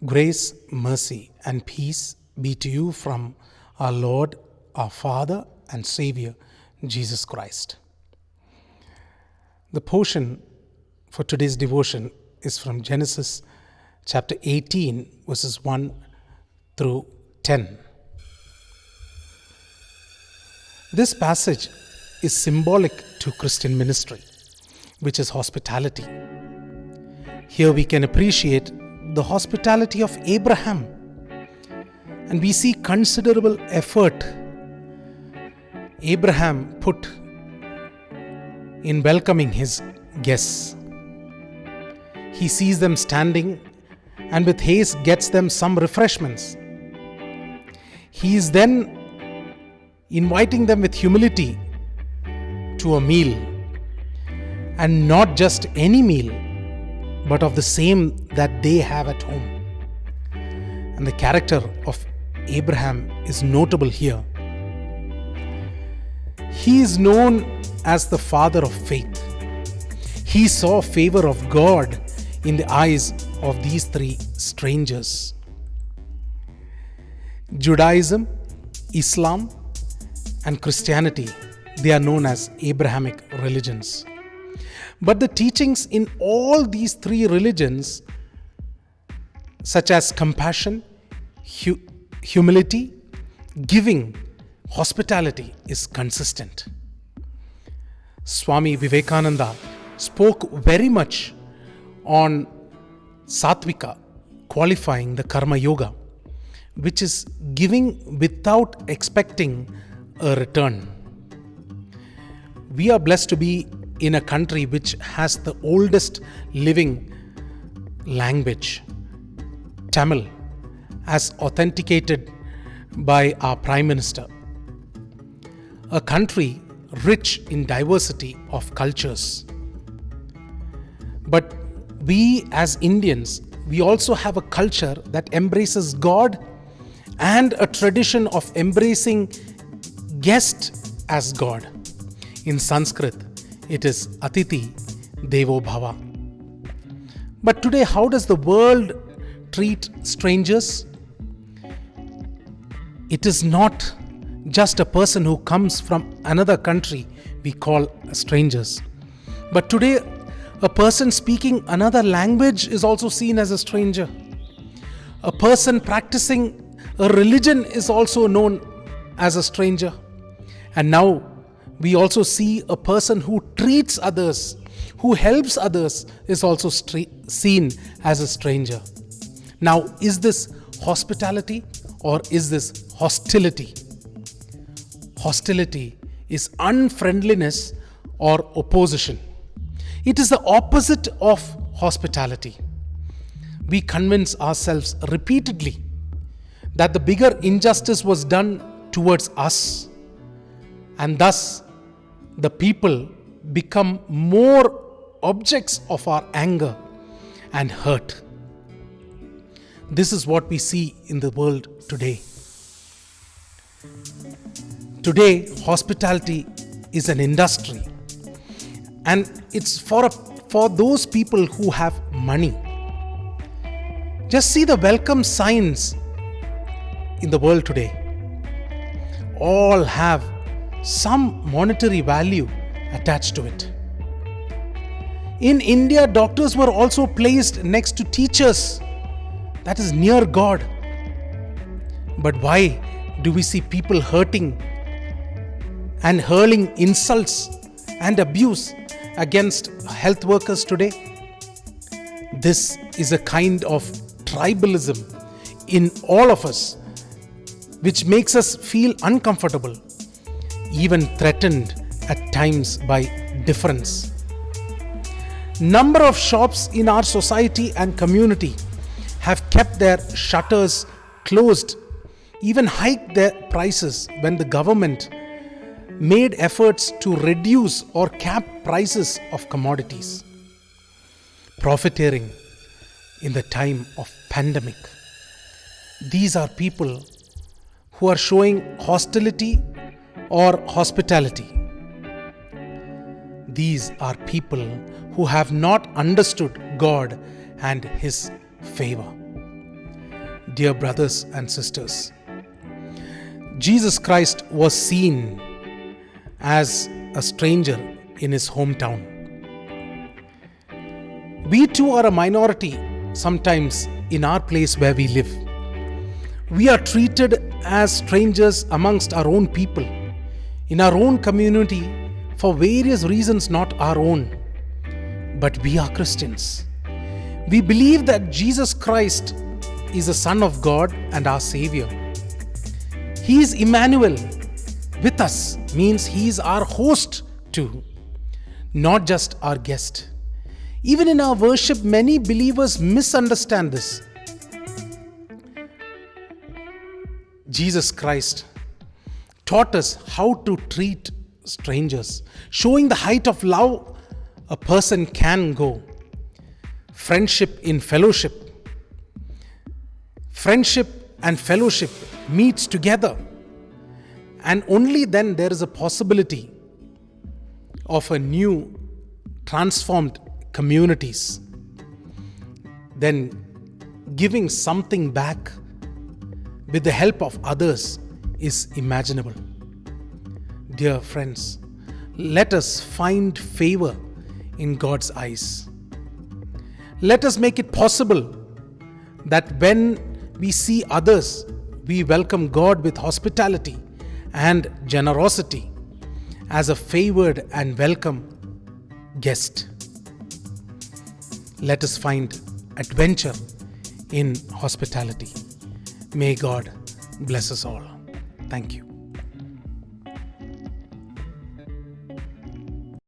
Grace, mercy, and peace be to you from our Lord, our Father, and Savior, Jesus Christ. The portion for today's devotion is from Genesis chapter 18, verses 1 through 10. This passage is symbolic to Christian ministry, which is hospitality. Here we can appreciate the hospitality of Abraham, and we see considerable effort Abraham put in welcoming his guests. He sees them standing and with haste gets them some refreshments. He is then inviting them with humility to a meal, and not just any meal, but of the same that they have at home. And the character of Abraham is notable here. He is known as the father of faith. He saw favor of God in the eyes of these three strangers. Judaism, Islam, and Christianity, they are known as Abrahamic religions. But the teachings in all these three religions, such as compassion, humility, giving, hospitality, is consistent. Swami Vivekananda spoke very much on Satvika, qualifying the Karma Yoga, which is giving without expecting a return. We are blessed to be in a country which has the oldest living language, Tamil, as authenticated by our Prime Minister. A country rich in diversity of cultures. But we as Indians, we also have a culture that embraces God and a tradition of embracing guest as God. In Sanskrit, it is Atiti Devo Bhava. But today, how does the world treat strangers? It is not just a person who comes from another country we call strangers. But today, a person speaking another language is also seen as a stranger. A person practicing a religion is also known as a stranger. And now we also see a person who treats others, who helps others, is also seen as a stranger. Now, is this hospitality or is this hostility? Hostility is unfriendliness or opposition. It is the opposite of hospitality. We convince ourselves repeatedly that the bigger injustice was done towards us, and thus the people become more objects of our anger and hurt. This is what we see in the world today. Today, hospitality is an industry, and it's for those people who have money. Just see the welcome signs in the world today. All have some monetary value attached to it. In India, doctors were also placed next to teachers, that is near God. But why do we see people hurting and hurling insults and abuse against health workers today? This is a kind of tribalism in all of us, which makes us feel uncomfortable, even threatened at times by difference. Number of shops in our society and community have kept their shutters closed, even hiked their prices when the government made efforts to reduce or cap prices of commodities. Profiteering in the time of pandemic. These are people who are showing hostility or hospitality. These are people who have not understood God and His favor. Dear brothers and sisters, Jesus Christ was seen as a stranger in his hometown. We too are a minority sometimes in our place where we live. We are treated as strangers amongst our own people, in our own community, for various reasons not our own. But we are Christians. We believe that Jesus Christ is the Son of God and our Savior. He is Emmanuel with us, means He is our host too, not just our guest. Even in our worship, many believers misunderstand this. Jesus Christ taught us how to treat strangers, showing the height of love a person can go. Friendship in fellowship. Friendship and fellowship meets together, and only then there is a possibility of a new transformed communities. Then giving something back with the help of others is imaginable. Dear friends, let us find favor in God's eyes. Let us make it possible that when we see others, we welcome God with hospitality and generosity as a favored and welcome guest. Let us find adventure in hospitality. May God bless us all. Thank you.